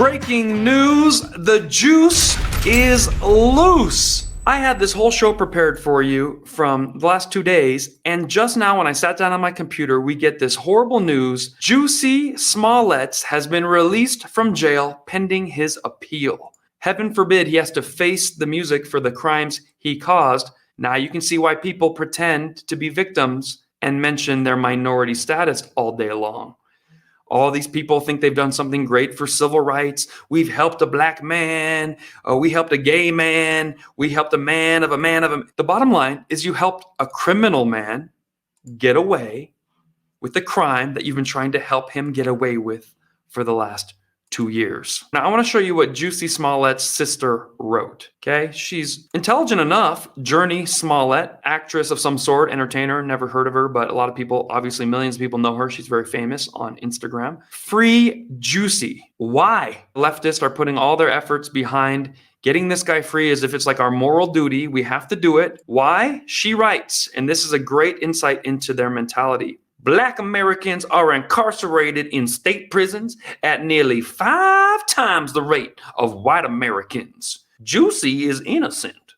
Breaking news, the juice is loose. I had this whole show prepared for you from the last 2 days, and just now when I sat down on my computer, we get this horrible news. Jussie Smollet has been released from jail pending his appeal. Heaven forbid he has to face the music for the crimes he caused. Now you can see why people pretend to be victims and mention their minority status all day long. All these people think they've done something great for civil rights. We've helped a black man. We helped a gay man. We helped a man of a man of a... The bottom line is you helped a criminal man get away with the crime that you've been trying to help him get away with for the last 2 years. Now, I want to show you what Jussie Smollet's sister wrote, okay? She's intelligent enough. Jussie Smollett, actress of some sort, entertainer, never heard of her, but a lot of people, obviously millions of people know her. She's very famous on Instagram. Free Jussie. Why? Leftists are putting all their efforts behind getting this guy free as if it's like our moral duty. We have to do it. Why? She writes, and this is a great insight into their mentality. Black Americans are incarcerated in state prisons at nearly 5 times the rate of white Americans. Jussie is innocent.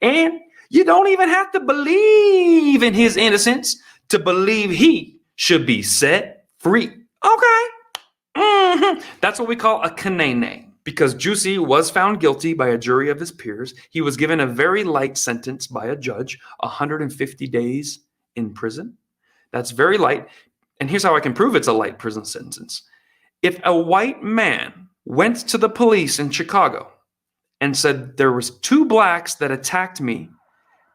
And you don't even have to believe in his innocence to believe he should be set free. Okay. That's what we call a kanene. Because Jussie was found guilty by a jury of his peers. He was given a very light sentence by a judge, 150 days in prison. That's very light. And here's how I can prove it's a light prison sentence. If a white man went to the police in Chicago and said there was 2 blacks that attacked me,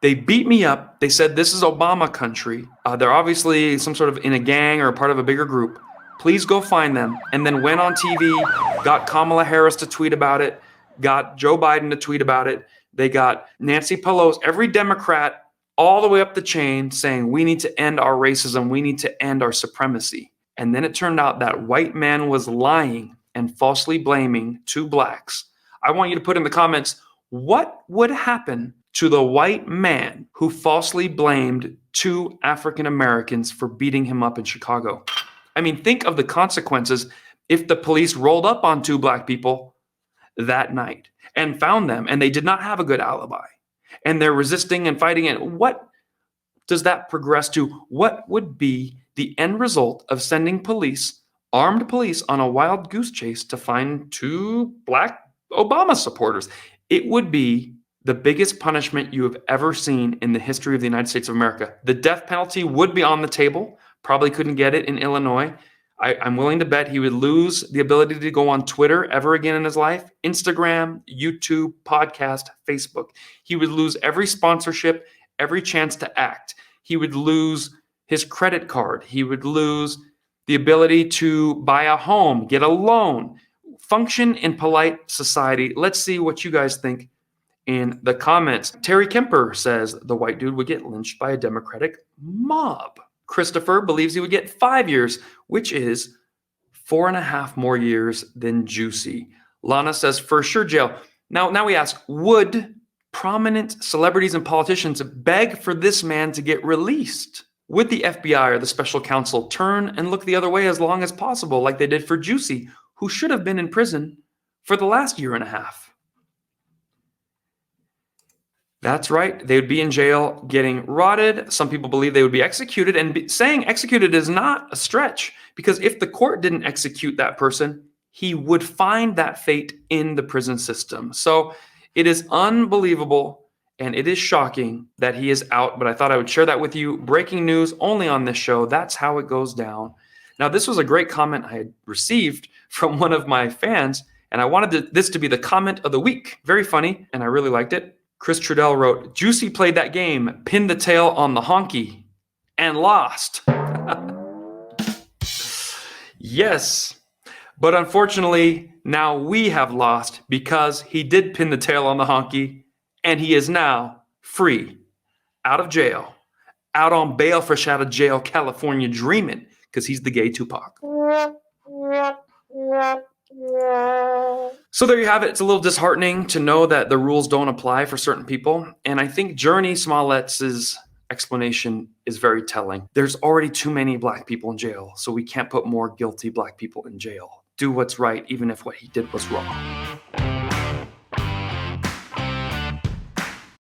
they beat me up, they said this is Obama country, they're obviously some sort of in a gang or a part of a bigger group, please go find them, and then went on TV, got Kamala Harris to tweet about it, got Joe Biden to tweet about it, they got Nancy Pelosi, every Democrat all the way up the chain saying we need to end our racism, we need to end our supremacy. And then it turned out that white man was lying and falsely blaming 2 blacks. I want you to put in the comments, what would happen to the white man who falsely blamed 2 African Americans for beating him up in Chicago? I mean, think of the consequences if the police rolled up on 2 black people that night and found them and they did not have a good alibi. And they're resisting and fighting. And what does that progress to? What would be the end result of sending police, armed police, on a wild goose chase to find 2 black Obama supporters? It would be the biggest punishment you have ever seen in the history of the United States of America. The death penalty would be on the table. Probably couldn't get it in Illinois. I'm willing to bet he would lose the ability to go on Twitter ever again in his life, Instagram, YouTube, podcast, Facebook. He would lose every sponsorship, every chance to act. He would lose his credit card. He would lose the ability to buy a home, get a loan, function in polite society. Let's see what you guys think in the comments. Terry Kemper says the white dude would get lynched by a Democratic mob. Christopher believes he would get 5 years, which is 4.5 more years than Jussie. Lana says for sure jail. Now we ask, would prominent celebrities and politicians beg for this man to get released? Would the FBI or the special counsel turn and look the other way as long as possible, like they did for Jussie, who should have been in prison for the last 1.5 years? That's right. They would be in jail getting rotted. Some people believe they would be executed. And saying executed is not a stretch, because if the court didn't execute that person, he would find that fate in the prison system. So it is unbelievable and it is shocking that he is out. But I thought I would share that with you. Breaking news only on this show. That's how it goes down. Now, this was a great comment I had received from one of my fans, and I wanted this to be the comment of the week. Very funny, and I really liked it. Chris Trudell wrote, Jussie played that game, pinned the tail on the honky, and lost. Yes, but unfortunately, now we have lost because he did pin the tail on the honky, and he is now free, out of jail, out on bail, fresh out of jail, California dreaming, because he's the gay Tupac. So there you have it. It's a little disheartening to know that the rules don't apply for certain people. And I think Jussie Smollett's explanation is very telling. There's already too many black people in jail, so we can't put more guilty black people in jail. do what's right, even if what he did was wrong.